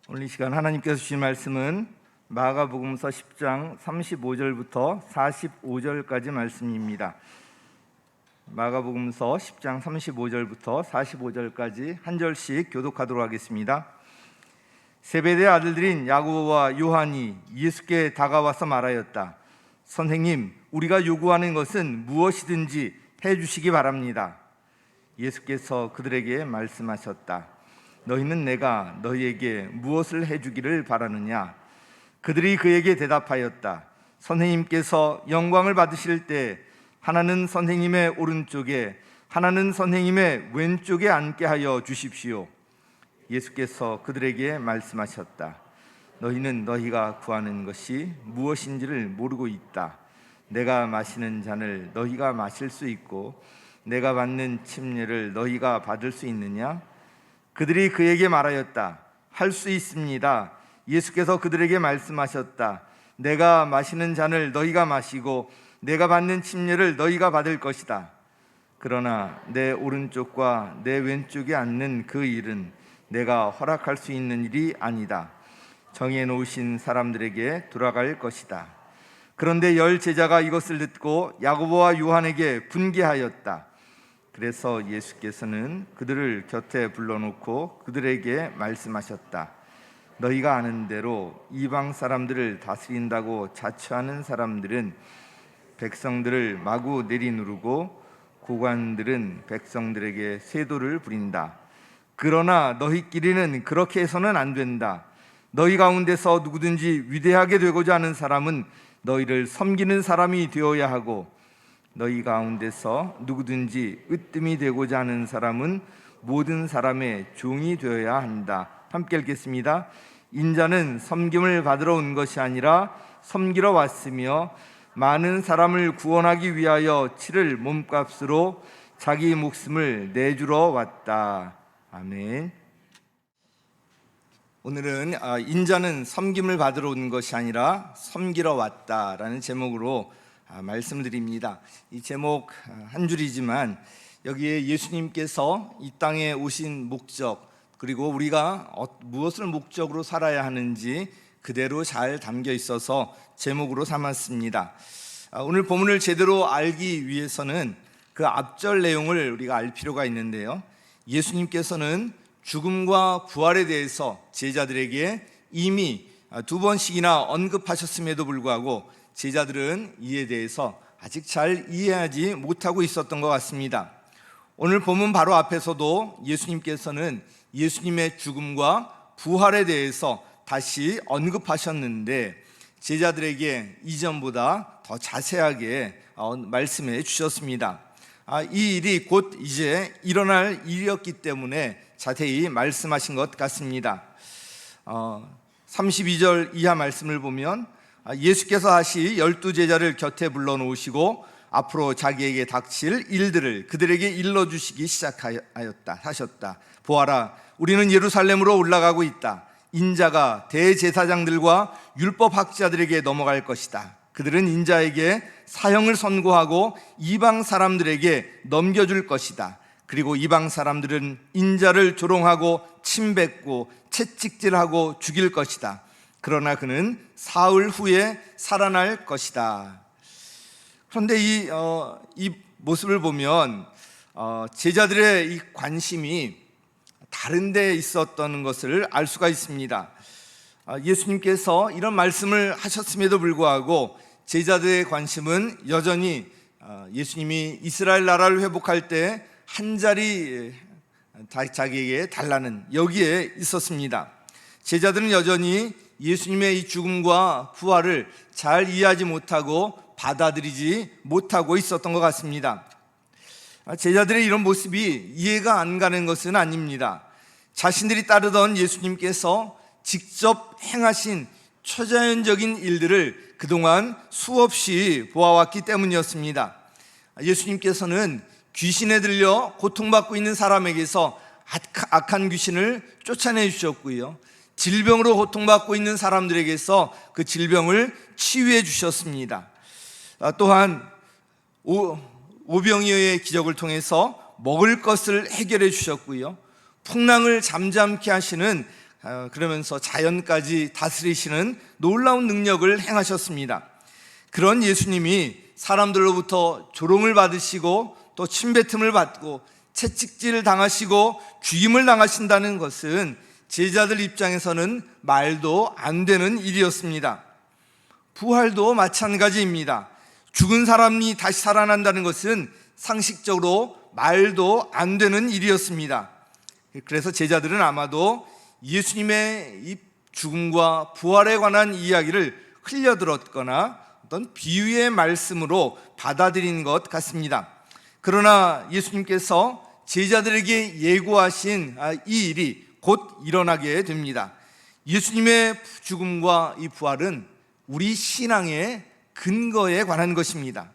오늘 이 시간 하나님께서 주신 말씀은 마가복음서 10장 35절부터 45절까지 말씀입니다. 마가복음서 10장 35절부터 45절까지 한 절씩 교독하도록 하겠습니다. 세베대의 아들들인 야고보와 요한이 예수께 다가와서 말하였다. 선생님, 우리가 요구하는 것은 무엇이든지 해주시기 바랍니다. 예수께서 그들에게 말씀하셨다. 너희는 내가 너희에게 무엇을 해주기를 바라느냐? 그들이 그에게 대답하였다. 선생님께서 영광을 받으실 때 하나는 선생님의 오른쪽에 하나는 선생님의 왼쪽에 앉게 하여 주십시오. 예수께서 그들에게 말씀하셨다. 너희는 너희가 구하는 것이 무엇인지를 모르고 있다. 내가 마시는 잔을 너희가 마실 수 있고 내가 받는 침례를 너희가 받을 수 있느냐? 그들이 그에게 말하였다. 할 수 있습니다. 예수께서 그들에게 말씀하셨다. 내가 마시는 잔을 너희가 마시고 내가 받는 침례를 너희가 받을 것이다. 그러나 내 오른쪽과 내 왼쪽에 앉는 그 일은 내가 허락할 수 있는 일이 아니다. 정해놓으신 사람들에게 돌아갈 것이다. 그런데 10 제자가 이것을 듣고 야고보와 요한에게 분개하였다. 그래서 예수께서는 그들을 곁에 불러놓고 그들에게 말씀하셨다. 너희가 아는 대로 이방 사람들을 다스린다고 자처하는 사람들은 백성들을 마구 내리누르고 고관들은 백성들에게 세도를 부린다. 그러나 너희끼리는 그렇게 해서는 안 된다. 너희 가운데서 누구든지 위대하게 되고자 하는 사람은 너희를 섬기는 사람이 되어야 하고 너희 가운데서 누구든지 으뜸이 되고자 하는 사람은 모든 사람의 종이 되어야 한다. 함께 읽겠습니다. 인자는 섬김을 받으러 온 것이 아니라 섬기러 왔으며 많은 사람을 구원하기 위하여 치를 몸값으로 자기 목숨을 내주러 왔다. 아멘. 오늘은 인자는 섬김을 받으러 온 것이 아니라 섬기러 왔다라는 제목으로 말씀을 드립니다. 이 제목 한 줄이지만 여기에 예수님께서 이 땅에 오신 목적, 그리고 우리가 무엇을 목적으로 살아야 하는지 그대로 잘 담겨 있어서 제목으로 삼았습니다. 오늘 본문을 제대로 알기 위해서는 그 앞절 내용을 우리가 알 필요가 있는데요, 예수님께서는 죽음과 부활에 대해서 제자들에게 이미 2번씩이나 언급하셨음에도 불구하고 제자들은 이에 대해서 아직 잘 이해하지 못하고 있었던 것 같습니다. 오늘 본문 바로 앞에서도 예수님께서는 예수님의 죽음과 부활에 대해서 다시 언급하셨는데 제자들에게 이전보다 더 자세하게 말씀해 주셨습니다. 이 일이 곧 이제 일어날 일이었기 때문에 자세히 말씀하신 것 같습니다. 32절 이하 말씀을 보면 예수께서 다시 12 제자를 곁에 불러놓으시고 앞으로 자기에게 닥칠 일들을 그들에게 일러주시기 하셨다. 보아라, 우리는 예루살렘으로 올라가고 있다. 인자가 대제사장들과 율법학자들에게 넘어갈 것이다. 그들은 인자에게 사형을 선고하고 이방 사람들에게 넘겨줄 것이다. 그리고 이방 사람들은 인자를 조롱하고 침뱉고 채찍질하고 죽일 것이다. 그러나 그는 사흘 후에 살아날 것이다. 그런데 이 모습을 보면 제자들의 이 관심이 다른 데 있었던 것을 알 수가 있습니다. 예수님께서 이런 말씀을 하셨음에도 불구하고 제자들의 관심은 여전히 예수님이 이스라엘 나라를 회복할 때 한 자리 자기에게 달라는 여기에 있었습니다. 제자들은 여전히 예수님의 이 죽음과 부활을 잘 이해하지 못하고 받아들이지 못하고 있었던 것 같습니다. 제자들의 이런 모습이 이해가 안 가는 것은 아닙니다. 자신들이 따르던 예수님께서 직접 행하신 초자연적인 일들을 그동안 수없이 보아왔기 때문이었습니다. 예수님께서는 귀신에 들려 고통받고 있는 사람에게서 악한 귀신을 쫓아내 주셨고요, 질병으로 고통받고 있는 사람들에게서 그 질병을 치유해 주셨습니다. 또한 오병이어의 기적을 통해서 먹을 것을 해결해 주셨고요, 풍랑을 잠잠케 하시는 그러면서 자연까지 다스리시는 놀라운 능력을 행하셨습니다. 그런 예수님이 사람들로부터 조롱을 받으시고 또 침뱉음을 받고 채찍질 당하시고 죽임을 당하신다는 것은 제자들 입장에서는 말도 안 되는 일이었습니다. 부활도 마찬가지입니다. 죽은 사람이 다시 살아난다는 것은 상식적으로 말도 안 되는 일이었습니다. 그래서 제자들은 아마도 예수님의 이 죽음과 부활에 관한 이야기를 흘려들었거나 어떤 비유의 말씀으로 받아들인 것 같습니다. 그러나 예수님께서 제자들에게 예고하신 이 일이 곧 일어나게 됩니다. 예수님의 죽음과 이 부활은 우리 신앙의 근거에 관한 것입니다.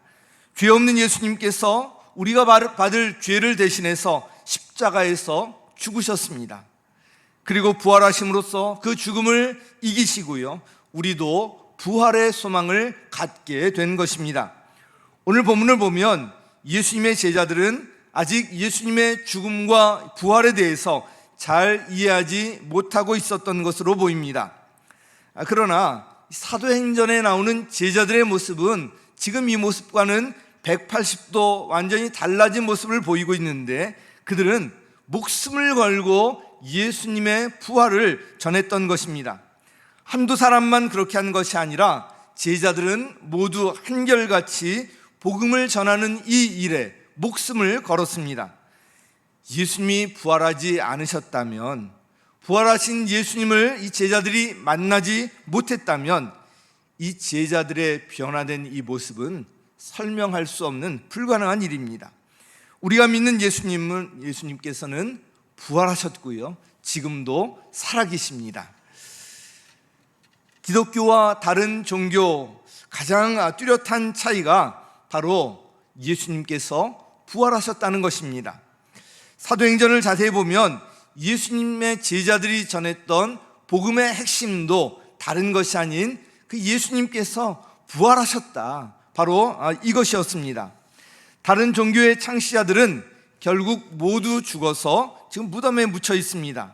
죄 없는 예수님께서 우리가 받을 죄를 대신해서 십자가에서 죽으셨습니다. 그리고 부활하심으로써 그 죽음을 이기시고요, 우리도 부활의 소망을 갖게 된 것입니다. 오늘 본문을 보면 예수님의 제자들은 아직 예수님의 죽음과 부활에 대해서 잘 이해하지 못하고 있었던 것으로 보입니다. 그러나 사도행전에 나오는 제자들의 모습은 지금 이 모습과는 180도 완전히 달라진 모습을 보이고 있는데, 그들은 목숨을 걸고 예수님의 부활을 전했던 것입니다. 한두 사람만 그렇게 한 것이 아니라 제자들은 모두 한결같이 복음을 전하는 이 일에 목숨을 걸었습니다. 예수님이 부활하지 않으셨다면, 부활하신 예수님을 이 제자들이 만나지 못했다면 이 제자들의 변화된 이 모습은 설명할 수 없는 불가능한 일입니다. 우리가 믿는 예수님께서는 부활하셨고요, 지금도 살아계십니다. 기독교와 다른 종교 가장 뚜렷한 차이가 바로 예수님께서 부활하셨다는 것입니다. 사도행전을 자세히 보면 예수님의 제자들이 전했던 복음의 핵심도 다른 것이 아닌 그 예수님께서 부활하셨다, 바로 이것이었습니다. 다른 종교의 창시자들은 결국 모두 죽어서 지금 무덤에 묻혀 있습니다.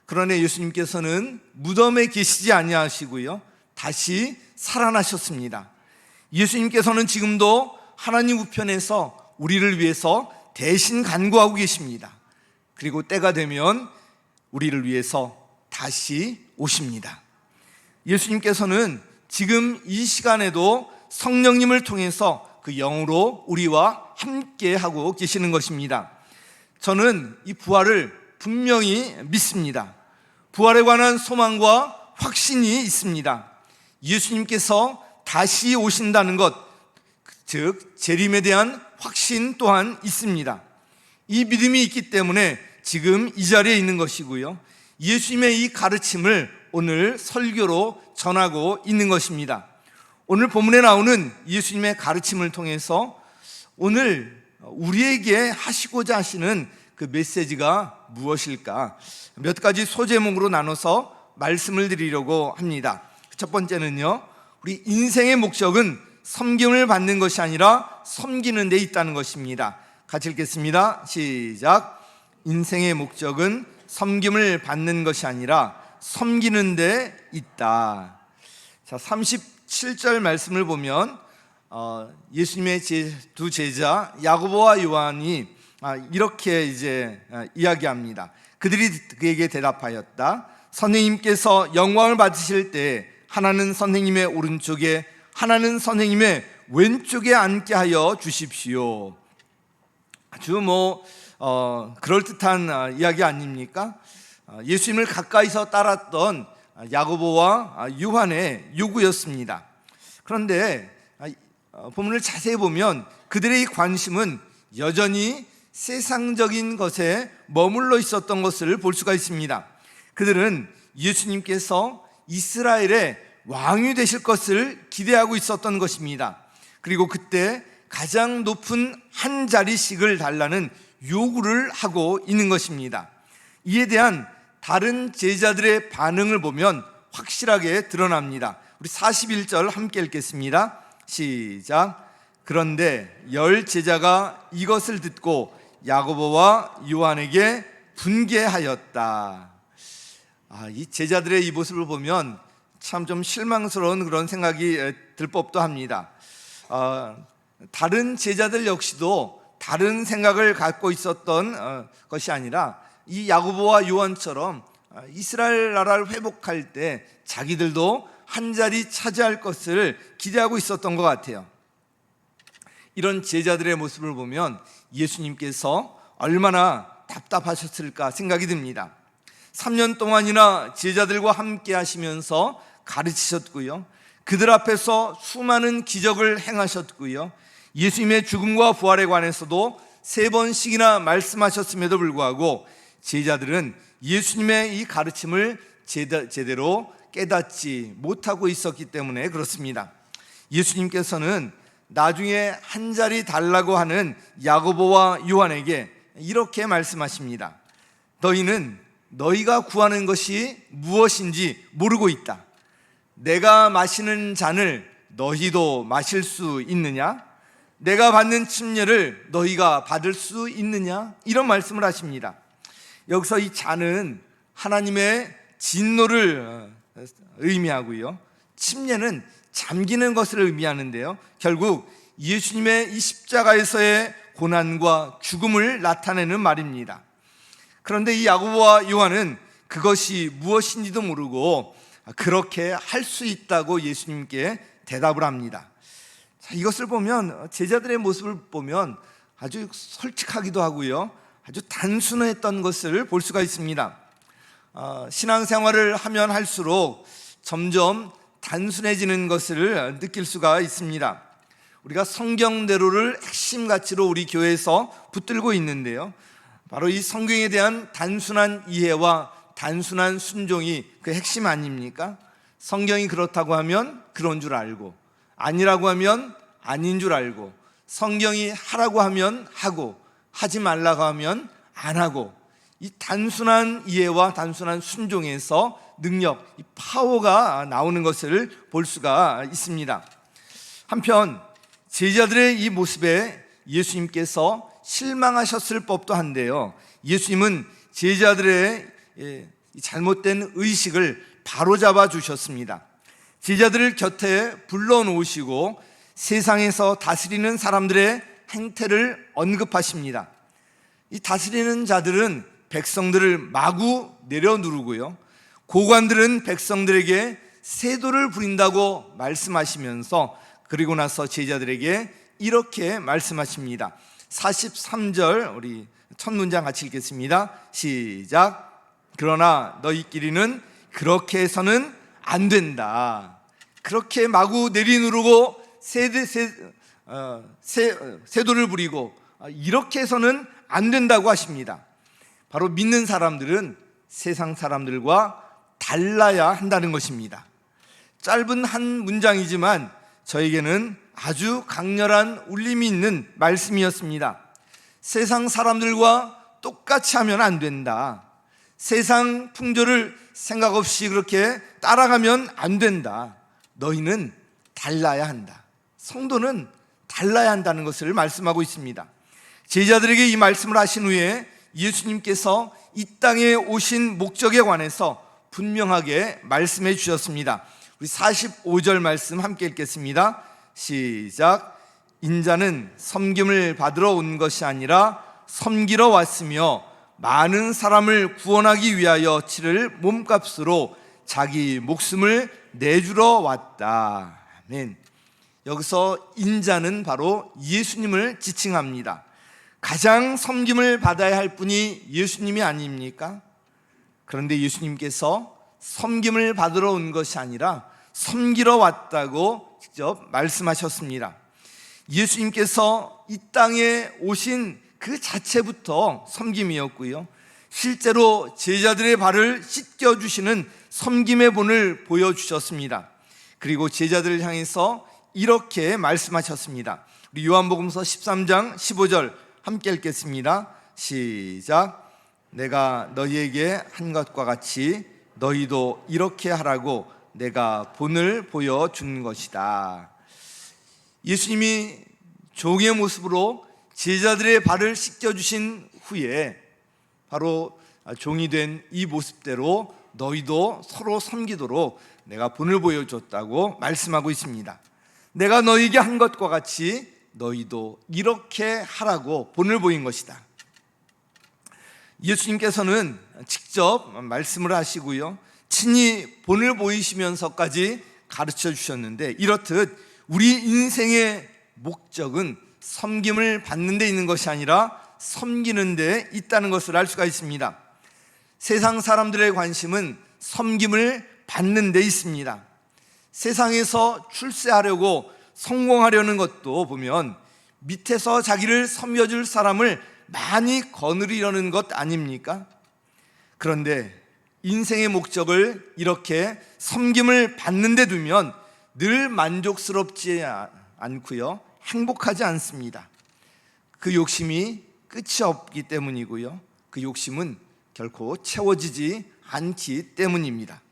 그러나 예수님께서는 무덤에 계시지 아니하시고요, 다시 살아나셨습니다. 예수님께서는 지금도 하나님 우편에서 우리를 위해서 대신 간구하고 계십니다. 그리고 때가 되면 우리를 위해서 다시 오십니다. 예수님께서는 지금 이 시간에도 성령님을 통해서 그 영으로 우리와 함께 하고 계시는 것입니다. 저는 이 부활을 분명히 믿습니다. 부활에 관한 소망과 확신이 있습니다. 예수님께서 다시 오신다는 것, 즉 재림에 대한 확신 또한 있습니다. 이 믿음이 있기 때문에 지금 이 자리에 있는 것이고요, 예수님의 이 가르침을 오늘 설교로 전하고 있는 것입니다. 오늘 본문에 나오는 예수님의 가르침을 통해서 오늘 우리에게 하시고자 하시는 그 메시지가 무엇일까, 몇 가지 소제목으로 나눠서 말씀을 드리려고 합니다. 첫 번째는요, 우리 인생의 목적은 섬김을 받는 것이 아니라 섬기는 데 있다는 것입니다. 같이 읽겠습니다. 시작. 인생의 목적은 섬김을 받는 것이 아니라 섬기는 데 있다. 자, 37절 말씀을 보면 예수님의 두 제자 야고보와 요한이 이렇게 이제 이야기합니다. 그들이 그에게 대답하였다. 선생님께서 영광을 받으실 때 하나는 선생님의 오른쪽에 하나는 선생님의 왼쪽에 앉게 하여 주십시오. 아주 그럴듯한 이야기 아닙니까? 예수님을 가까이서 따랐던 야고보와 요한의 요구였습니다. 그런데 본문을 자세히 보면 그들의 관심은 여전히 세상적인 것에 머물러 있었던 것을 볼 수가 있습니다. 그들은 예수님께서 이스라엘의 왕이 되실 것을 기대하고 있었던 것입니다. 그리고 그때 가장 높은 한 자리씩을 달라는 요구를 하고 있는 것입니다. 이에 대한 다른 제자들의 반응을 보면 확실하게 드러납니다. 우리 41절 함께 읽겠습니다. 시작. 그런데 10 제자가 이것을 듣고 야고보와 요한에게 분개하였다. 이 제자들의 이 모습을 보면 참 좀 실망스러운 그런 생각이 들 법도 합니다. 다른 제자들 역시도 다른 생각을 갖고 있었던 것이 아니라 이 야고보와 요한처럼 이스라엘 나라를 회복할 때 자기들도 한 자리 차지할 것을 기대하고 있었던 것 같아요. 이런 제자들의 모습을 보면 예수님께서 얼마나 답답하셨을까 생각이 듭니다. 3년 동안이나 제자들과 함께 하시면서 가르치셨고요, 그들 앞에서 수많은 기적을 행하셨고요, 예수님의 죽음과 부활에 관해서도 3번씩이나 말씀하셨음에도 불구하고 제자들은 예수님의 이 가르침을 제대로 깨닫지 못하고 있었기 때문에 그렇습니다. 예수님께서는 나중에 한 자리 달라고 하는 야고보와 요한에게 이렇게 말씀하십니다. 너희는 너희가 구하는 것이 무엇인지 모르고 있다. 내가 마시는 잔을 너희도 마실 수 있느냐? 내가 받는 침례를 너희가 받을 수 있느냐? 이런 말씀을 하십니다. 여기서 이 잔은 하나님의 진노를 의미하고요, 침례는 잠기는 것을 의미하는데요, 결국 예수님의 이 십자가에서의 고난과 죽음을 나타내는 말입니다. 그런데 이 야고보와 요한은 그것이 무엇인지도 모르고 그렇게 할 수 있다고 예수님께 대답을 합니다. 이것을 보면, 제자들의 모습을 보면 아주 솔직하기도 하고요, 아주 단순했던 것을 볼 수가 있습니다. 신앙생활을 하면 할수록 점점 단순해지는 것을 느낄 수가 있습니다. 우리가 성경대로를 핵심 가치로 우리 교회에서 붙들고 있는데요, 바로 이 성경에 대한 단순한 이해와 단순한 순종이 그 핵심 아닙니까? 성경이 그렇다고 하면 그런 줄 알고, 아니라고 하면 아닌 줄 알고, 성경이 하라고 하면 하고, 하지 말라고 하면 안 하고, 이 단순한 이해와 단순한 순종에서 능력, 이 파워가 나오는 것을 볼 수가 있습니다. 한편 제자들의 이 모습에 예수님께서 실망하셨을 법도 한데요, 예수님은 제자들의 잘못된 의식을 바로잡아 주셨습니다. 제자들을 곁에 불러놓으시고 세상에서 다스리는 사람들의 행태를 언급하십니다. 이 다스리는 자들은 백성들을 마구 내려누르고요, 고관들은 백성들에게 세도를 부린다고 말씀하시면서, 그리고 나서 제자들에게 이렇게 말씀하십니다. 43절 우리 첫 문장 같이 읽겠습니다. 시작. 그러나 너희끼리는 그렇게 해서는 안 된다. 그렇게 마구 내리누르고 세도를 부리고 이렇게 해서는 안 된다고 하십니다. 바로 믿는 사람들은 세상 사람들과 달라야 한다는 것입니다. 짧은 한 문장이지만 저에게는 아주 강렬한 울림이 있는 말씀이었습니다. 세상 사람들과 똑같이 하면 안 된다. 세상 풍조를 생각 없이 그렇게 따라가면 안 된다. 너희는 달라야 한다. 성도는 달라야 한다는 것을 말씀하고 있습니다. 제자들에게 이 말씀을 하신 후에 예수님께서 이 땅에 오신 목적에 관해서 분명하게 말씀해 주셨습니다. 우리 45절 말씀 함께 읽겠습니다. 시작. 인자는 섬김을 받으러 온 것이 아니라 섬기러 왔으며 많은 사람을 구원하기 위하여 치를 몸값으로 자기 목숨을 내주러 왔다. 아멘. 여기서 인자는 바로 예수님을 지칭합니다. 가장 섬김을 받아야 할 분이 예수님이 아닙니까? 그런데 예수님께서 섬김을 받으러 온 것이 아니라 섬기러 왔다고 직접 말씀하셨습니다. 예수님께서 이 땅에 오신 그 자체부터 섬김이었고요, 실제로 제자들의 발을 씻겨주시는 섬김의 본을 보여주셨습니다. 그리고 제자들을 향해서 이렇게 말씀하셨습니다. 우리 요한복음서 13장 15절 함께 읽겠습니다. 시작. 내가 너희에게 한 것과 같이 너희도 이렇게 하라고 내가 본을 보여준 것이다. 예수님이 종의 모습으로 제자들의 발을 씻겨주신 후에 바로 종이 된 이 모습대로 너희도 서로 섬기도록 내가 본을 보여줬다고 말씀하고 있습니다. 내가 너희에게 한 것과 같이 너희도 이렇게 하라고 본을 보인 것이다. 예수님께서는 직접 말씀을 하시고요, 친히 본을 보이시면서까지 가르쳐 주셨는데, 이렇듯 우리 인생의 목적은 섬김을 받는 데 있는 것이 아니라 섬기는 데 있다는 것을 알 수가 있습니다. 세상 사람들의 관심은 섬김을 받는 데 있습니다. 세상에서 출세하려고 성공하려는 것도 보면 밑에서 자기를 섬겨줄 사람을 많이 거느리려는 것 아닙니까? 그런데 인생의 목적을 이렇게 섬김을 받는 데 두면 늘 만족스럽지 않고요, 행복하지 않습니다. 그 욕심이 끝이 없기 때문이고요, 그 욕심은 결코 채워지지 않기 때문입니다.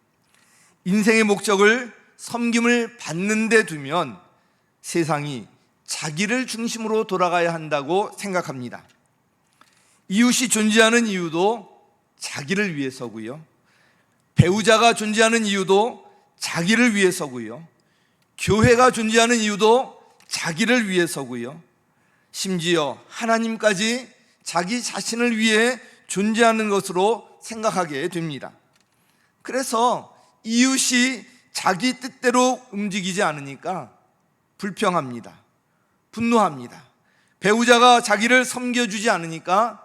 인생의 목적을 섬김을 받는 데 두면 세상이 자기를 중심으로 돌아가야 한다고 생각합니다. 이웃이 존재하는 이유도 자기를 위해서고요, 배우자가 존재하는 이유도 자기를 위해서고요, 교회가 존재하는 이유도 자기를 위해서고요, 심지어 하나님까지 자기 자신을 위해 존재하는 것으로 생각하게 됩니다. 그래서 이웃이 자기 뜻대로 움직이지 않으니까 불평합니다. 분노합니다. 배우자가 자기를 섬겨주지 않으니까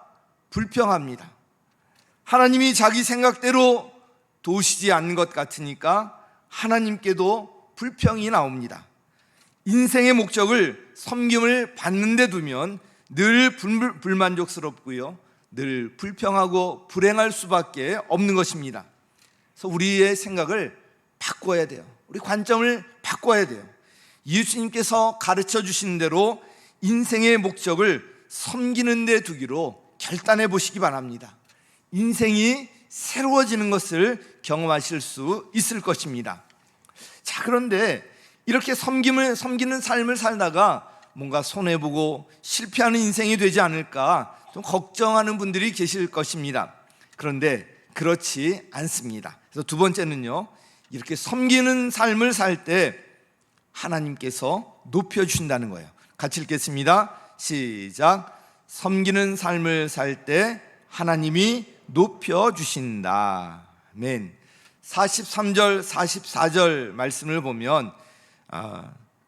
불평합니다. 하나님이 자기 생각대로 도우시지 않는 것 같으니까 하나님께도 불평이 나옵니다. 인생의 목적을 섬김을 받는 데 두면 늘 불만족스럽고요, 늘 불평하고 불행할 수밖에 없는 것입니다. 그래서 우리의 생각을 바꿔야 돼요. 우리 관점을 바꿔야 돼요. 예수님께서 가르쳐 주신 대로 인생의 목적을 섬기는 데 두기로 결단해 보시기 바랍니다. 인생이 새로워지는 것을 경험하실 수 있을 것입니다. 자, 그런데 이렇게 섬기는 삶을 살다가 뭔가 손해보고 실패하는 인생이 되지 않을까 좀 걱정하는 분들이 계실 것입니다. 그런데 그렇지 않습니다. 그래서 두 번째는요, 이렇게 섬기는 삶을 살 때 하나님께서 높여주신다는 거예요. 같이 읽겠습니다. 시작. 섬기는 삶을 살 때 하나님이 높여주신다. 아멘. 43절 44절 말씀을 보면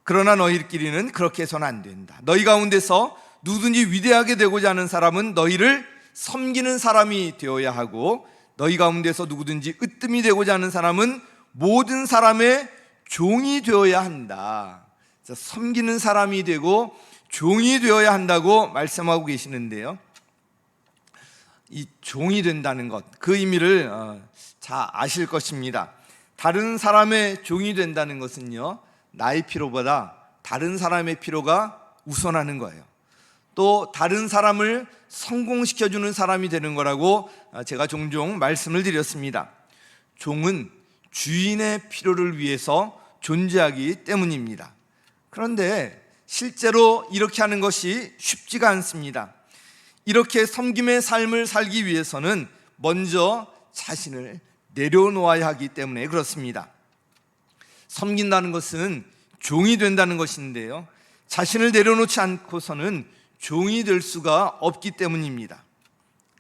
그러나 너희끼리는 그렇게 해서는 안 된다. 너희 가운데서 누구든지 위대하게 되고자 하는 사람은 너희를 섬기는 사람이 되어야 하고, 너희 가운데서 누구든지 으뜸이 되고자 하는 사람은 모든 사람의 종이 되어야 한다. 섬기는 사람이 되고 종이 되어야 한다고 말씀하고 계시는데요, 이 종이 된다는 것, 그 의미를 잘 아실 것입니다. 다른 사람의 종이 된다는 것은요, 나의 필요보다 다른 사람의 필요가 우선하는 거예요. 또 다른 사람을 성공시켜주는 사람이 되는 거라고 제가 종종 말씀을 드렸습니다. 종은 주인의 필요를 위해서 존재하기 때문입니다. 그런데 실제로 이렇게 하는 것이 쉽지가 않습니다. 이렇게 섬김의 삶을 살기 위해서는 먼저 자신을 내려놓아야 하기 때문에 그렇습니다. 섬긴다는 것은 종이 된다는 것인데요, 자신을 내려놓지 않고서는 종이 될 수가 없기 때문입니다.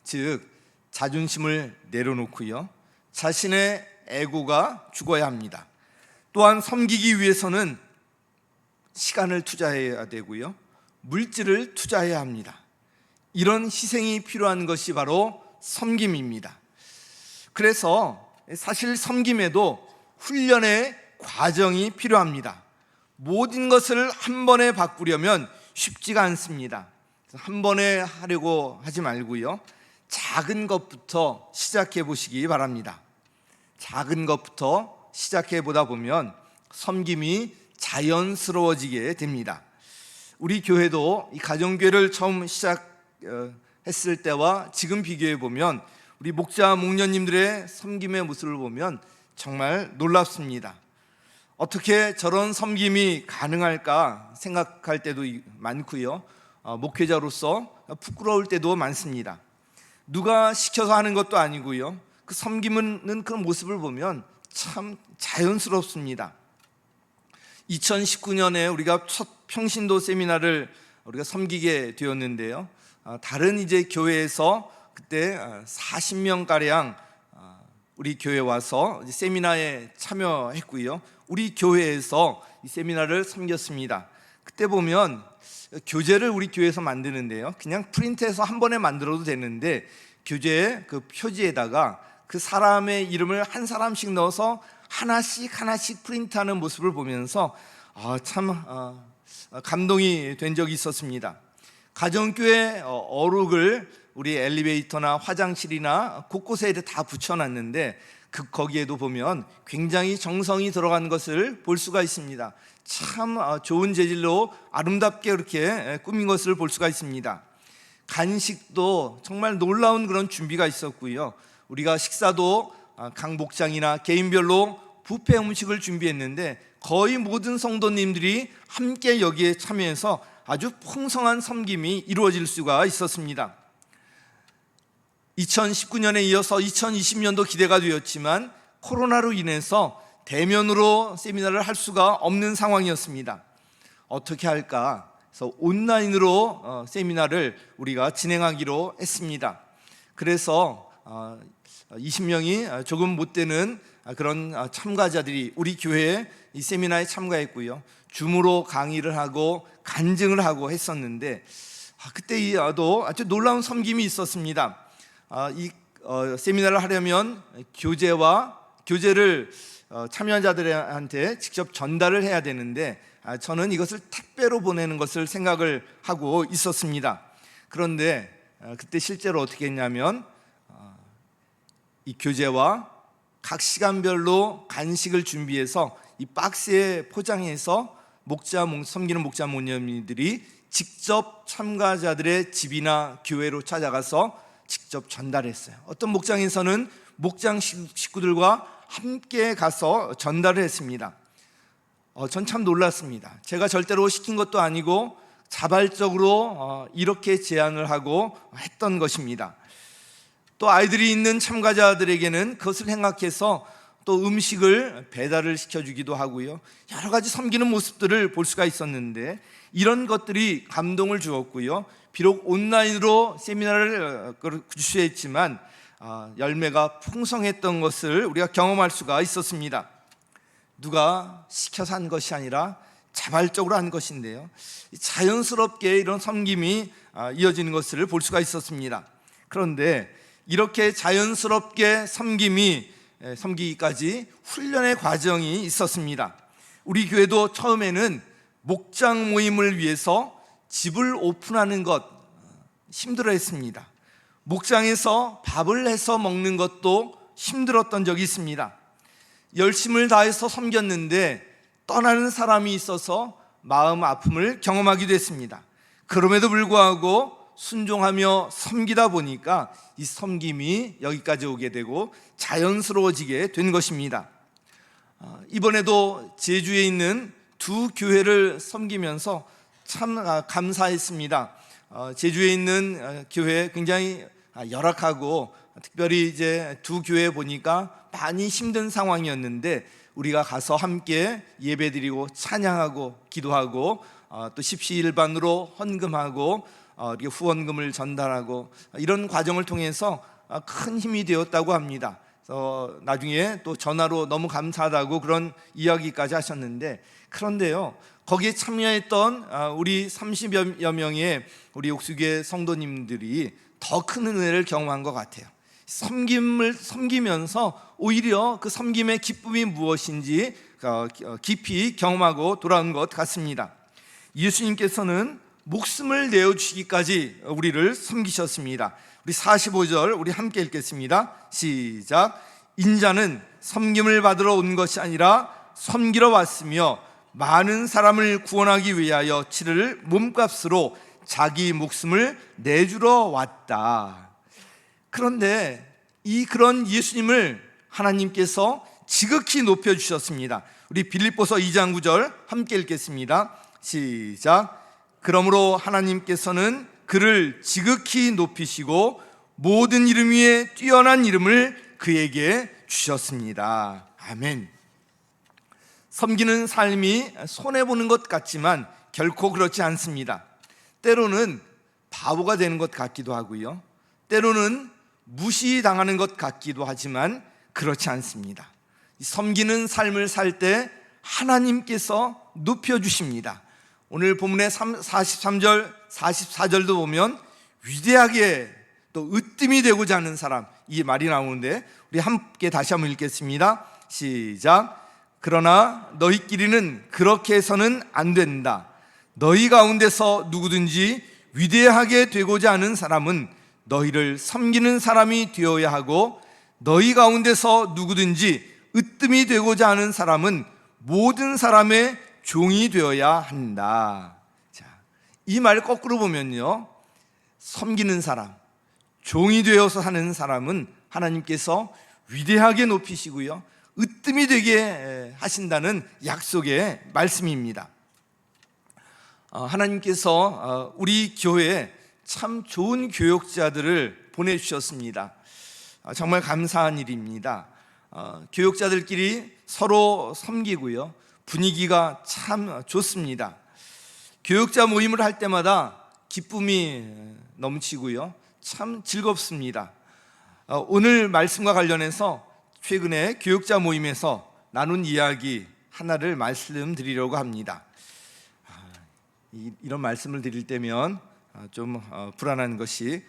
즉, 자존심을 내려놓고요, 자신의 에고가 죽어야 합니다. 또한 섬기기 위해서는 시간을 투자해야 되고요, 물질을 투자해야 합니다. 이런 희생이 필요한 것이 바로 섬김입니다. 그래서 사실 섬김에도 훈련의 과정이 필요합니다. 모든 것을 한 번에 바꾸려면 쉽지가 않습니다. 한 번에 하려고 하지 말고요, 작은 것부터 시작해 보시기 바랍니다. 작은 것부터 시작해 보다 보면 섬김이 자연스러워지게 됩니다. 우리 교회도 이 가정교회를 처음 시작했을 때와 지금 비교해 보면 우리 목자 목녀님들의 섬김의 모습을 보면 정말 놀랍습니다. 어떻게 저런 섬김이 가능할까 생각할 때도 많고요, 목회자로서 부끄러울 때도 많습니다. 누가 시켜서 하는 것도 아니고요, 그 그 섬기는 그런 모습을 보면 참 자연스럽습니다. 2019년에 우리가 첫 평신도 세미나를 우리가 섬기게 되었는데요. 다른 이제 교회에서 그때 40명 가량 우리 교회 와서 세미나에 참여했고요. 우리 교회에서 이 세미나를 섬겼습니다. 그때 보면 교재를 우리 교회에서 만드는데요. 그냥 프린트해서 한 번에 만들어도 되는데 교재 그 표지에다가 그 사람의 이름을 한 사람씩 넣어서 하나씩 프린트하는 모습을 보면서 참 감동이 된 적이 있었습니다. 가정교회 어록을 우리 엘리베이터나 화장실이나 곳곳에 다 붙여놨는데 거기에도 보면 굉장히 정성이 들어간 것을 볼 수가 있습니다. 참 좋은 재질로 아름답게 그렇게 꾸민 것을 볼 수가 있습니다. 간식도 정말 놀라운 그런 준비가 있었고요. 우리가 식사도 각 목장이나 개인별로 뷔페 음식을 준비했는데 거의 모든 성도님들이 함께 여기에 참여해서 아주 풍성한 섬김이 이루어질 수가 있었습니다. 2019년에 이어서 2020년도 기대가 되었지만 코로나로 인해서 대면으로 세미나를 할 수가 없는 상황이었습니다. 어떻게 할까? 그래서 온라인으로 세미나를 우리가 진행하기로 했습니다. 그래서 20명이 조금 못 되는 그런 참가자들이 우리 교회에 이 세미나에 참가했고요. 줌으로 강의를 하고 간증을 하고 했었는데 그때도 아주 놀라운 섬김이 있었습니다. 이 세미나를 하려면 교재를 참여자들한테 직접 전달을 해야 되는데 저는 이것을 택배로 보내는 것을 생각을 하고 있었습니다. 그런데 그때 실제로 어떻게 했냐면 이 교재와 각 시간별로 간식을 준비해서 이 박스에 포장해서 섬기는 목자 모녀님들이 직접 참가자들의 집이나 교회로 찾아가서 직접 전달했어요. 어떤 목장에서는 목장 식구들과 함께 가서 전달을 했습니다. 전 참 놀랐습니다. 제가 절대로 시킨 것도 아니고 자발적으로 이렇게 제안을 하고 했던 것입니다. 또 아이들이 있는 참가자들에게는 그것을 생각해서 또 음식을 배달을 시켜주기도 하고요. 여러 가지 섬기는 모습들을 볼 수가 있었는데 이런 것들이 감동을 주었고요. 비록 온라인으로 세미나를 주최했지만 열매가 풍성했던 것을 우리가 경험할 수가 있었습니다. 누가 시켜서 한 것이 아니라 자발적으로 한 것인데요. 자연스럽게 이런 섬김이 이어지는 것을 볼 수가 있었습니다. 그런데 이렇게 자연스럽게 섬기기까지 훈련의 과정이 있었습니다. 우리 교회도 처음에는 목장 모임을 위해서 집을 오픈하는 것 힘들어했습니다. 목장에서 밥을 해서 먹는 것도 힘들었던 적이 있습니다. 열심을 다해서 섬겼는데 떠나는 사람이 있어서 마음 아픔을 경험하기도 했습니다. 그럼에도 불구하고 순종하며 섬기다 보니까 이 섬김이 여기까지 오게 되고 자연스러워지게 된 것입니다. 이번에도 제주에 있는 두 교회를 섬기면서 참 감사했습니다. 제주에 있는 교회 굉장히 열악하고 특별히 이제 두 교회 보니까 많이 힘든 상황이었는데 우리가 가서 함께 예배드리고 찬양하고 기도하고 또 십시일반으로 헌금하고 이렇게 후원금을 전달하고 이런 과정을 통해서 큰 힘이 되었다고 합니다. 나중에 또 전화로 너무 감사하다고 그런 이야기까지 하셨는데 그런데요 거기에 참여했던 우리 30여 명의 우리 옥수교회 성도님들이 더 큰 은혜를 경험한 것 같아요. 섬기면서 오히려 그 섬김의 기쁨이 무엇인지 깊이 경험하고 돌아온 것 같습니다. 예수님께서는 목숨을 내어주시기까지 우리를 섬기셨습니다. 우리 45절 우리 함께 읽겠습니다. 시작. 인자는 섬김을 받으러 온 것이 아니라 섬기러 왔으며 많은 사람을 구원하기 위하여 치를 몸값으로 자기 목숨을 내주러 왔다. 그런데 그런 예수님을 하나님께서 지극히 높여주셨습니다. 우리 빌립보서 2장 9절 함께 읽겠습니다. 시작. 그러므로 하나님께서는 그를 지극히 높이시고 모든 이름 위에 뛰어난 이름을 그에게 주셨습니다. 아멘. 섬기는 삶이 손해보는 것 같지만 결코 그렇지 않습니다. 때로는 바보가 되는 것 같기도 하고요, 때로는 무시당하는 것 같기도 하지만 그렇지 않습니다. 섬기는 삶을 살 때 하나님께서 높여주십니다. 오늘 본문의 43절, 44절도 보면 위대하게 또 으뜸이 되고자 하는 사람, 이 말이 나오는데 우리 함께 다시 한번 읽겠습니다. 시작. 그러나 너희끼리는 그렇게 해서는 안 된다. 너희 가운데서 누구든지 위대하게 되고자 하는 사람은 너희를 섬기는 사람이 되어야 하고, 너희 가운데서 누구든지 으뜸이 되고자 하는 사람은 모든 사람의 종이 되어야 한다. 자, 이 말 거꾸로 보면요, 섬기는 사람, 종이 되어서 사는 사람은 하나님께서 위대하게 높이시고요, 으뜸이 되게 하신다는 약속의 말씀입니다. 하나님께서 우리 교회에 참 좋은 교역자들을 보내주셨습니다. 정말 감사한 일입니다. 교역자들끼리 서로 섬기고요, 분위기가 참 좋습니다. 교역자 모임을 할 때마다 기쁨이 넘치고요, 참 즐겁습니다. 오늘 말씀과 관련해서 최근에 교역자 모임에서 나눈 이야기 하나를 말씀드리려고 합니다. 이런 말씀을 드릴 때면 좀 불안한 것이,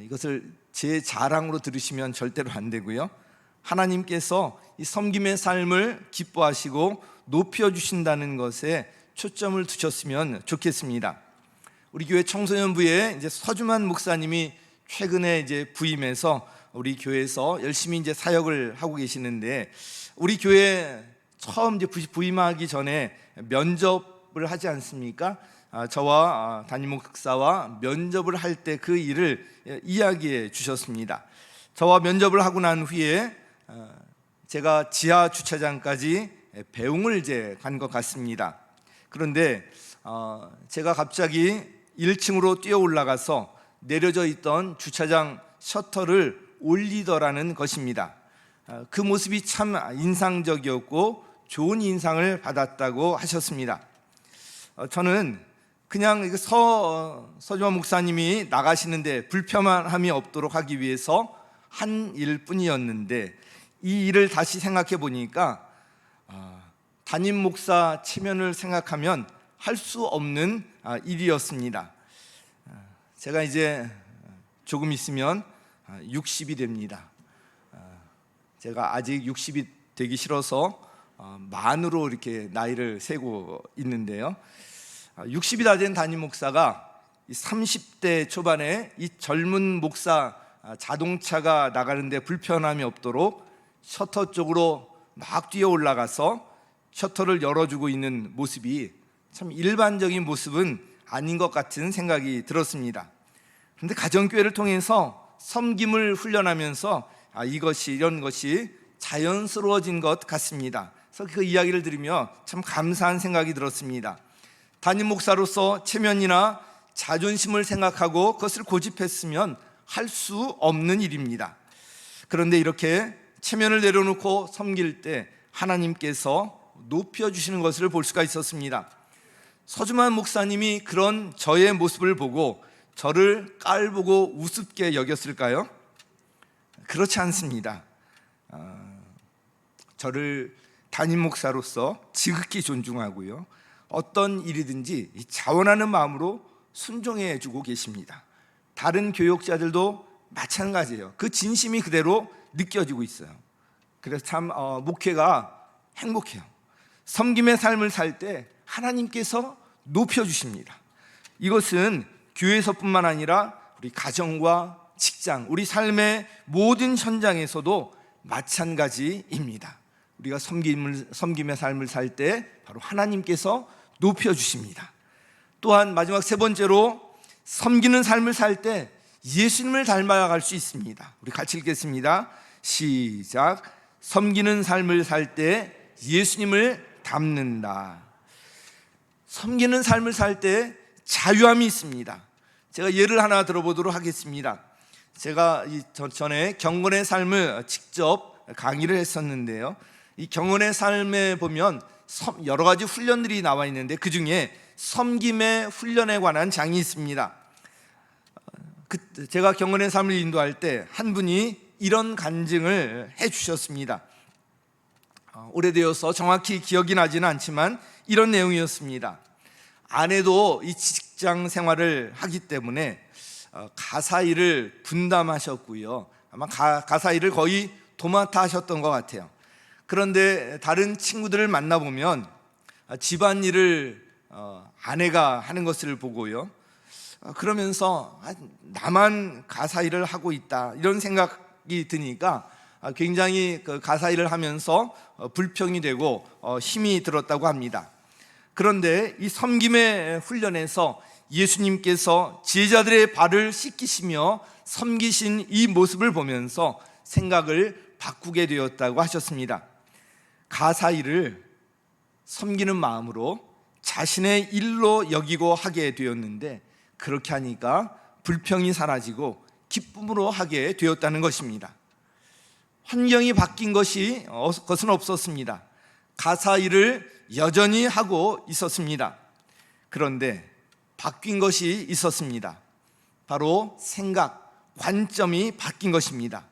이것을 제 자랑으로 들으시면 절대로 안 되고요, 하나님께서 이 섬김의 삶을 기뻐하시고 높여주신다는 것에 초점을 두셨으면 좋겠습니다. 우리 교회 청소년부에 이제 서주만 목사님이 최근에 이제 부임해서 우리 교회에서 열심히 이제 사역을 하고 계시는데, 우리 교회 처음 이제 부임하기 전에 면접을 하지 않습니까? 저와 담임 목사와 면접을 할 때 그 일을 이야기해 주셨습니다. 저와 면접을 하고 난 후에 제가 지하 주차장까지 배웅을 이제 간 것 같습니다. 그런데 제가 갑자기 1층으로 뛰어 올라가서 내려져 있던 주차장 셔터를 올리더라는 것입니다. 그 모습이 참 인상적이었고 좋은 인상을 받았다고 하셨습니다. 저는 그냥 서주환 목사님이 나가시는데 불편함이 없도록 하기 위해서 한 일뿐이었는데, 이 일을 다시 생각해 보니까 담임 목사 체면을 생각하면 할 수 없는 일이었습니다. 제가 이제 조금 있으면 60이 됩니다. 제가 아직 60이 되기 싫어서 만으로 이렇게 나이를 세고 있는데요, 60이 다 된 담임 목사가 30대 초반에 이 젊은 목사 자동차가 나가는데 불편함이 없도록 셔터 쪽으로 막 뛰어 올라가서 셔터를 열어주고 있는 모습이 참 일반적인 모습은 아닌 것 같은 생각이 들었습니다. 그런데 가정교회를 통해서 섬김을 훈련하면서 이런 것이 자연스러워진 것 같습니다. 그래서 그 이야기를 들으며 참 감사한 생각이 들었습니다. 담임 목사로서 체면이나 자존심을 생각하고 그것을 고집했으면 할 수 없는 일입니다. 그런데 이렇게 체면을 내려놓고 섬길 때 하나님께서 높여주시는 것을 볼 수가 있었습니다. 서주만 목사님이 그런 저의 모습을 보고 저를 깔보고 우습게 여겼을까요? 그렇지 않습니다. 저를 담임 목사로서 지극히 존중하고요, 어떤 일이든지 자원하는 마음으로 순종해 주고 계십니다. 다른 교역자들도 마찬가지예요. 그 진심이 그대로 느껴지고 있어요. 그래서 참 목회가 행복해요. 섬김의 삶을 살 때 하나님께서 높여주십니다. 이것은 교회에서뿐만 아니라 우리 가정과 직장, 우리 삶의 모든 현장에서도 마찬가지입니다. 우리가 섬김의 삶을 살 때 바로 하나님께서 높여주십니다. 또한 마지막 세 번째로, 섬기는 삶을 살 때 예수님을 닮아갈 수 있습니다. 우리 같이 읽겠습니다. 시작. 섬기는 삶을 살 때 예수님을 닮는다. 섬기는 삶을 살 때 자유함이 있습니다. 제가 예를 하나 들어보도록 하겠습니다. 제가 전에 경건의 삶을 직접 강의를 했었는데요. 이 경건의 삶에 보면 여러 가지 훈련들이 나와 있는데 그 중에 섬김의 훈련에 관한 장이 있습니다. 제가 경건의 삶을 인도할 때 한 분이 이런 간증을 해주셨습니다. 오래되어서 정확히 기억이 나지는 않지만 이런 내용이었습니다. 아내도 이 직장 생활을 하기 때문에 가사 일을 분담하셨고요. 아마 가사 일을 거의 도맡아 하셨던 것 같아요. 그런데 다른 친구들을 만나보면 집안일을 아내가 하는 것을 보고요, 그러면서 나만 가사 일을 하고 있다 이런 생각이 드니까 굉장히 그 가사 일을 하면서 불평이 되고 힘이 들었다고 합니다. 그런데 이 섬김의 훈련에서 예수님께서 제자들의 발을 씻기시며 섬기신 이 모습을 보면서 생각을 바꾸게 되었다고 하셨습니다. 가사 일을 섬기는 마음으로 자신의 일로 여기고 하게 되었는데, 그렇게 하니까 불평이 사라지고 기쁨으로 하게 되었다는 것입니다. 환경이 바뀐 것은 없었습니다. 가사 일을 여전히 하고 있었습니다. 그런데 바뀐 것이 있었습니다. 바로 생각, 관점이 바뀐 것입니다.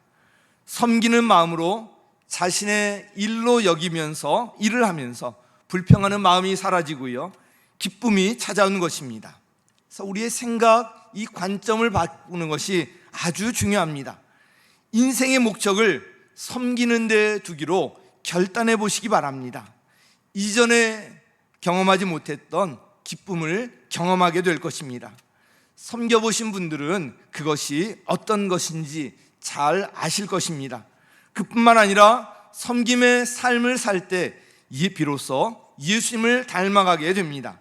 섬기는 마음으로 자신의 일로 여기면서 일을 하면서 불평하는 마음이 사라지고요, 기쁨이 찾아오는 것입니다. 그래서 우리의 생각, 이 관점을 바꾸는 것이 아주 중요합니다. 인생의 목적을 섬기는 데 두기로 결단해 보시기 바랍니다. 이전에 경험하지 못했던 기쁨을 경험하게 될 것입니다. 섬겨보신 분들은 그것이 어떤 것인지 잘 아실 것입니다. 그뿐만 아니라 섬김의 삶을 살 때 비로소 예수님을 닮아가게 됩니다.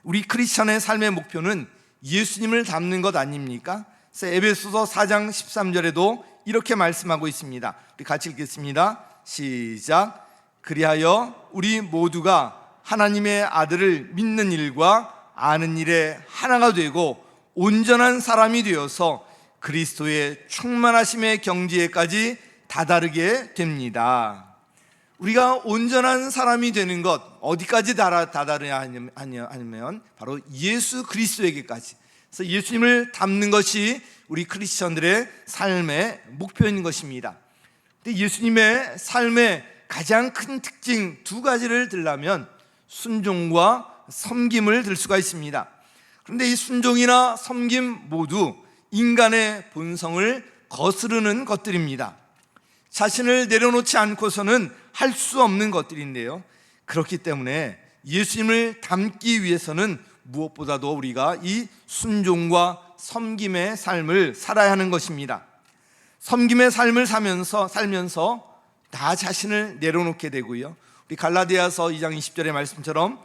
우리 크리스찬의 삶의 목표는 예수님을 닮는 것 아닙니까? 그래서 에베소서 4장 13절에도 이렇게 말씀하고 있습니다. 우리 같이 읽겠습니다. 시작. 그리하여 우리 모두가 하나님의 아들을 믿는 일과 아는 일에 하나가 되고 온전한 사람이 되어서 그리스도의 충만하심의 경지에까지 다다르게 됩니다. 우리가 온전한 사람이 되는 것, 어디까지 다다르냐 하면 바로 예수 그리스도에게까지. 그래서 예수님을 닮는 것이 우리 크리스천들의 삶의 목표인 것입니다. 근데 예수님의 삶의 가장 큰 특징 두 가지를 들라면 순종과 섬김을 들 수가 있습니다. 그런데 이 순종이나 섬김 모두 인간의 본성을 거스르는 것들입니다. 자신을 내려놓지 않고서는 할 수 없는 것들인데요, 그렇기 때문에 예수님을 닮기 위해서는 무엇보다도 우리가 이 순종과 섬김의 삶을 살아야 하는 것입니다. 섬김의 삶을 살면서 나 자신을 내려놓게 되고요, 우리 갈라디아서 2장 20절의 말씀처럼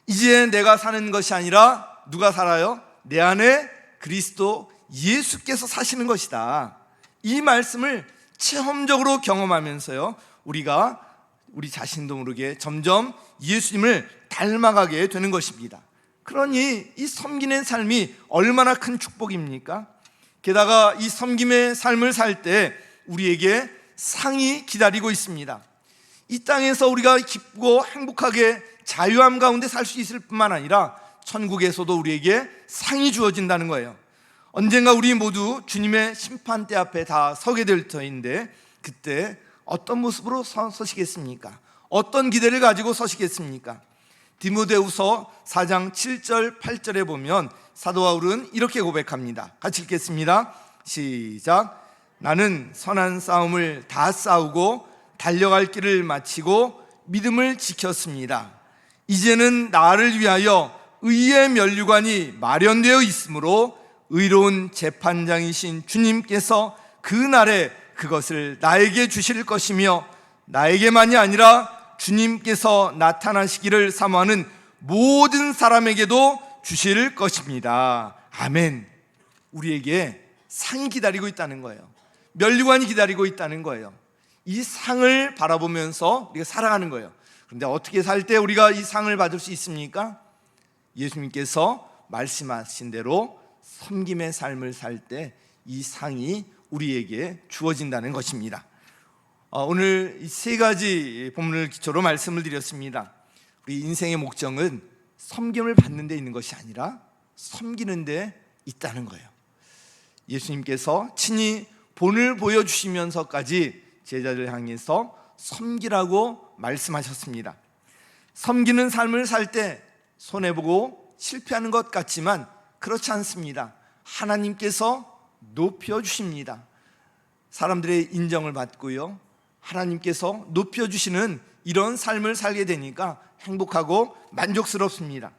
이제 내가 사는 것이 아니라 누가 살아요? 내 안에 그리스도 예수께서 사시는 것이다. 이 말씀을 체험적으로 경험하면서요, 우리가 우리 자신도 모르게 점점 예수님을 닮아가게 되는 것입니다. 그러니 이 섬기는 삶이 얼마나 큰 축복입니까? 게다가 이 섬김의 삶을 살 때 우리에게 상이 기다리고 있습니다. 이 땅에서 우리가 기쁘고 행복하게 자유함 가운데 살 수 있을 뿐만 아니라 천국에서도 우리에게 상이 주어진다는 거예요. 언젠가 우리 모두 주님의 심판대 앞에 다 서게 될 터인데, 그때 어떤 모습으로 서시겠습니까? 어떤 기대를 가지고 서시겠습니까? 디모데후서 4장 7절 8절에 보면 사도 바울은 이렇게 고백합니다. 같이 읽겠습니다. 시작. 나는 선한 싸움을 다 싸우고 달려갈 길을 마치고 믿음을 지켰습니다. 이제는 나를 위하여 의의 면류관이 마련되어 있으므로 의로운 재판장이신 주님께서 그 날에 그것을 나에게 주실 것이며 나에게만이 아니라 주님께서 나타나시기를 사모하는 모든 사람에게도 주실 것입니다. 아멘. 우리에게 상이 기다리고 있다는 거예요. 면류관이 기다리고 있다는 거예요. 이 상을 바라보면서 우리가 살아가는 거예요. 그런데 어떻게 살 때 우리가 이 상을 받을 수 있습니까? 예수님께서 말씀하신 대로 섬김의 삶을 살 때 이 상이 우리에게 주어진다는 것입니다. 오늘 이 세 가지 본문을 기초로 말씀을 드렸습니다. 우리 인생의 목적은 섬김을 받는 데 있는 것이 아니라 섬기는 데 있다는 거예요. 예수님께서 친히 본을 보여주시면서까지 제자들 향해서 섬기라고 말씀하셨습니다. 섬기는 삶을 살 때 손해보고 실패하는 것 같지만 그렇지 않습니다. 하나님께서 높여주십니다. 사람들의 인정을 받고요, 하나님께서 높여주시는 이런 삶을 살게 되니까 행복하고 만족스럽습니다.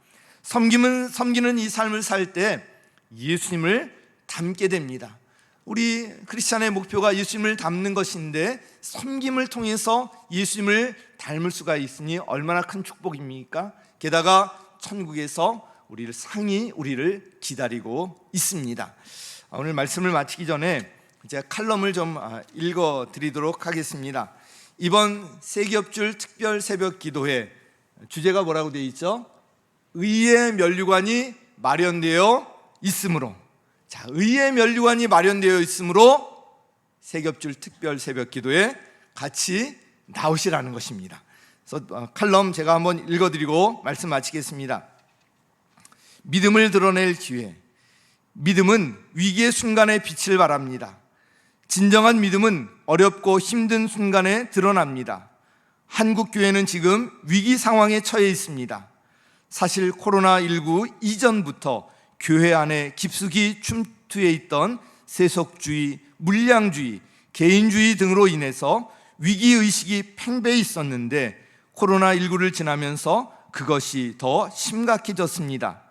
섬기는 이 삶을 살 때 예수님을 닮게 됩니다. 우리 크리스찬의 목표가 예수님을 닮는 것인데 섬김을 통해서 예수님을 닮을 수가 있으니 얼마나 큰 축복입니까? 게다가 천국에서 우리를 기다리고 있습니다. 오늘 말씀을 마치기 전에 제가 칼럼을 좀 읽어드리도록 하겠습니다. 이번 세기업줄 특별 새벽 기도회 주제가 뭐라고 되어 있죠? 의의 면류관이 마련되어 있으므로. 자, 의의 면류관이 마련되어 있으므로 세기업줄 특별 새벽 기도에 같이 나오시라는 것입니다. 그래서 칼럼 제가 한번 읽어드리고 말씀 마치겠습니다. 믿음을 드러낼 기회. 믿음은 위기의 순간에 빛을 발합니다. 진정한 믿음은 어렵고 힘든 순간에 드러납니다. 한국 교회는 지금 위기 상황에 처해 있습니다. 사실 코로나19 이전부터 교회 안에 깊숙이 침투해 있던 세속주의, 물량주의, 개인주의 등으로 인해서 위기의식이 팽배해 있었는데 코로나19를 지나면서 그것이 더 심각해졌습니다.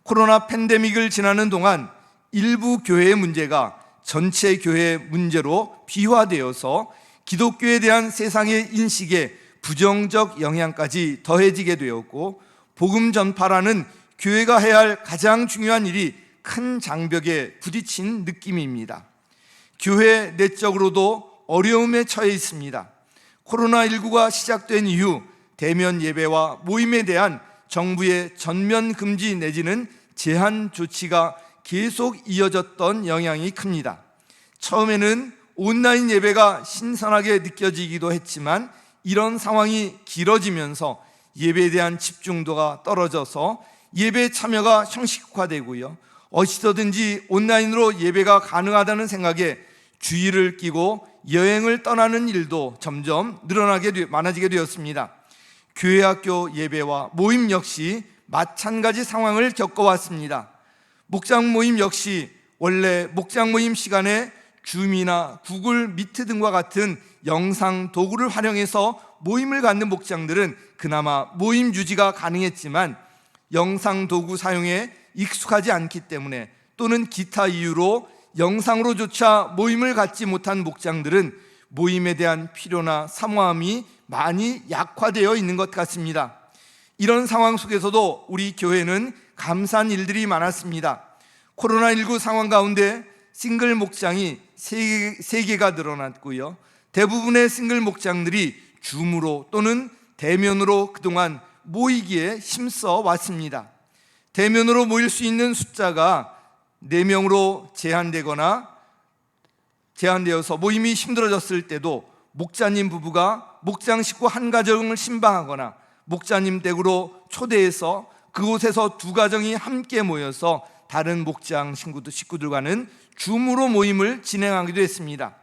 코로나 팬데믹을 지나는 동안 일부 교회의 문제가 전체 교회의 문제로 비화되어서 기독교에 대한 세상의 인식에 부정적 영향까지 더해지게 되었고, 복음 전파라는 교회가 해야 할 가장 중요한 일이 큰 장벽에 부딪힌 느낌입니다. 교회 내적으로도 어려움에 처해 있습니다. 코로나19가 시작된 이후 대면 예배와 모임에 대한 정부의 전면 금지 내지는 제한 조치가 계속 이어졌던 영향이 큽니다. 처음에는 온라인 예배가 신선하게 느껴지기도 했지만 이런 상황이 길어지면서 예배에 대한 집중도가 떨어져서 예배 참여가 형식화되고요, 어디서든지 온라인으로 예배가 가능하다는 생각에 주의를 끼고 여행을 떠나는 일도 점점 많아지게 되었습니다. 교회 학교 예배와 모임 역시 마찬가지 상황을 겪어왔습니다. 목장 모임 역시 원래 목장 모임 시간에 줌이나 구글 미트 등과 같은 영상 도구를 활용해서 모임을 갖는 목장들은 그나마 모임 유지가 가능했지만 영상 도구 사용에 익숙하지 않기 때문에 또는 기타 이유로 영상으로조차 모임을 갖지 못한 목장들은 모임에 대한 필요나 사모함이 많이 약화되어 있는 것 같습니다. 이런 상황 속에서도 우리 교회는 감사한 일들이 많았습니다. 코로나19 상황 가운데 싱글 목장이 3개가 늘어났고요, 대부분의 싱글 목장들이 줌으로 또는 대면으로 그동안 모이기에 힘써 왔습니다. 대면으로 모일 수 있는 숫자가 4명으로 제한되어서 모임이 힘들어졌을 때도 목자님 부부가 목장 식구 한 가정을 신방하거나 목자님 댁으로 초대해서 그곳에서 2가정이 함께 모여서 다른 목장 식구들과는 줌으로 모임을 진행하기도 했습니다.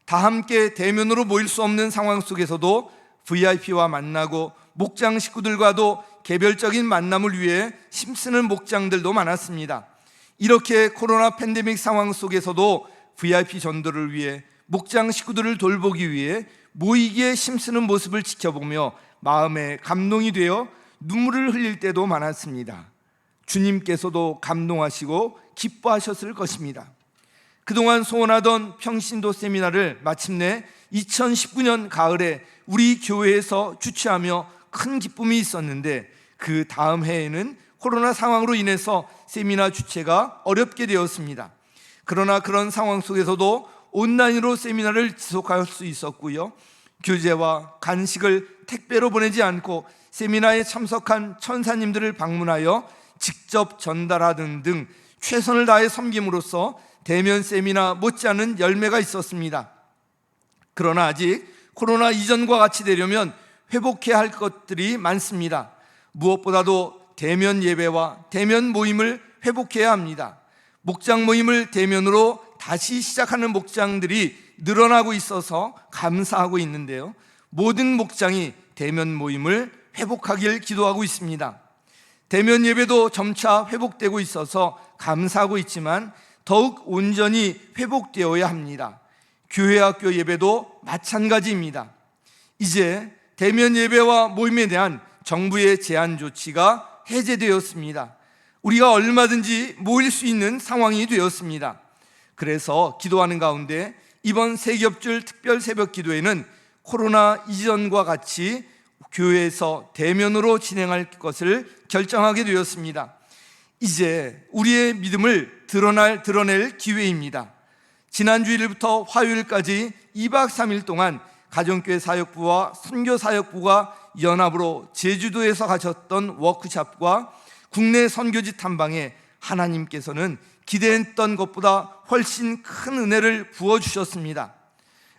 다 함께 대면으로 모일 수 없는 상황 속에서도 VIP와 만나고 목장 식구들과도 개별적인 만남을 위해 힘쓰는 목장들도 많았습니다. 이렇게 코로나 팬데믹 상황 속에서도 VIP 전도를 위해 목장 식구들을 돌보기 위해 모이기에 힘쓰는 모습을 지켜보며 마음에 감동이 되어 눈물을 흘릴 때도 많았습니다. 주님께서도 감동하시고 기뻐하셨을 것입니다. 그동안 소원하던 평신도 세미나를 마침내 2019년 가을에 우리 교회에서 주최하며 큰 기쁨이 있었는데 그 다음 해에는 코로나 상황으로 인해서 세미나 주최가 어렵게 되었습니다. 그러나 그런 상황 속에서도 온라인으로 세미나를 지속할 수 있었고요, 교재와 간식을 택배로 보내지 않고 세미나에 참석한 천사님들을 방문하여 직접 전달하는 등 최선을 다해 섬김으로써 대면 세미나 못지않은 열매가 있었습니다. 그러나 아직 코로나 이전과 같이 되려면 회복해야 할 것들이 많습니다. 무엇보다도 대면 예배와 대면 모임을 회복해야 합니다. 목장 모임을 대면으로 다시 시작하는 목장들이 늘어나고 있어서 감사하고 있는데요, 모든 목장이 대면 모임을 회복하길 기도하고 있습니다. 대면 예배도 점차 회복되고 있어서 감사하고 있지만 더욱 온전히 회복되어야 합니다. 교회 학교 예배도 마찬가지입니다. 이제 대면 예배와 모임에 대한 정부의 제한 조치가 해제되었습니다. 우리가 얼마든지 모일 수 있는 상황이 되었습니다. 그래서 기도하는 가운데 이번 세겹줄 특별 새벽 기도회는 코로나 이전과 같이 교회에서 대면으로 진행할 것을 결정하게 되었습니다. 이제 우리의 믿음을 드러낼 기회입니다. 지난 주일부터 화요일까지 2박 3일 동안 가정교회 사역부와 선교사역부가 연합으로 제주도에서 가졌던 워크숍과 국내 선교지 탐방에 하나님께서는 기대했던 것보다 훨씬 큰 은혜를 부어주셨습니다.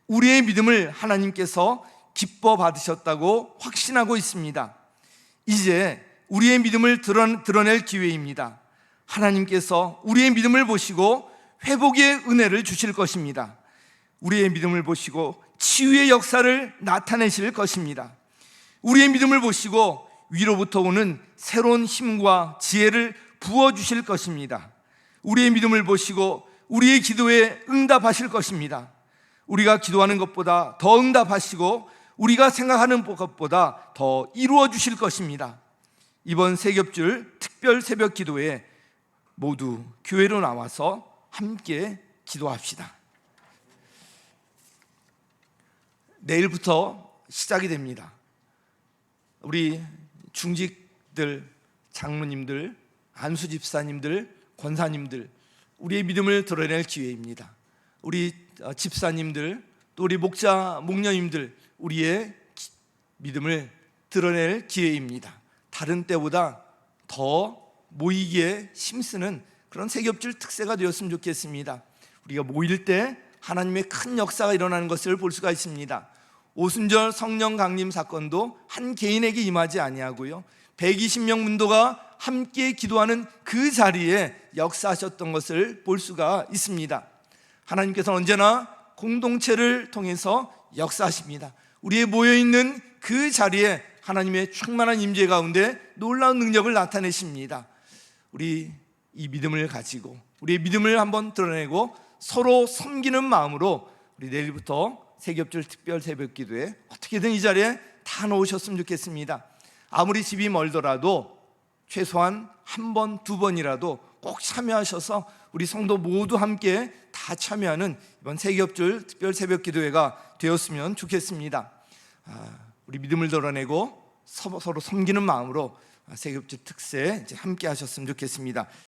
우리의 믿음을 하나님께서 기뻐 받으셨다고 확신하고 있습니다. 이제 우리의 믿음을 드러낼 기회입니다. 하나님께서 우리의 믿음을 보시고 회복의 은혜를 주실 것입니다. 우리의 믿음을 보시고 치유의 역사를 나타내실 것입니다. 우리의 믿음을 보시고 위로부터 오는 새로운 힘과 지혜를 부어주실 것입니다. 우리의 믿음을 보시고 우리의 기도에 응답하실 것입니다. 우리가 기도하는 것보다 더 응답하시고 우리가 생각하는 것보다 더 이루어 주실 것입니다. 이번 세겹줄 특별 새벽 기도에 모두 교회로 나와서 함께 기도합시다. 내일부터 시작이 됩니다. 우리 중직들, 장로님들, 안수 집사님들, 권사님들, 우리의 믿음을 드러낼 기회입니다. 우리 집사님들, 또 우리 목자, 목녀님들, 우리의 믿음을 드러낼 기회입니다. 다른 때보다 더 모이기에 힘쓰는 그런 세겹줄 특세가 되었으면 좋겠습니다. 우리가 모일 때 하나님의 큰 역사가 일어나는 것을 볼 수가 있습니다. 오순절 성령 강림 사건도 한 개인에게 임하지 아니하고요, 120명 문도가 함께 기도하는 그 자리에 역사하셨던 것을 볼 수가 있습니다. 하나님께서는 언제나 공동체를 통해서 역사하십니다. 우리의 모여있는 그 자리에 하나님의 충만한 임재 가운데 놀라운 능력을 나타내십니다. 우리 이 믿음을 가지고 우리의 믿음을 한번 드러내고 서로 섬기는 마음으로 우리 내일부터 세겹줄 특별 새벽 기도에 어떻게든 이 자리에 다 놓으셨으면 좋겠습니다. 아무리 집이 멀더라도 최소한 한 번, 두 번이라도 꼭 참여하셔서 우리 성도 모두 함께 다 참여하는 이번 세겹줄 특별 새벽 기도회가 되었으면 좋겠습니다. 우리 믿음을 드러내고 서로 섬기는 마음으로 세겹줄 특세 함께 하셨으면 좋겠습니다.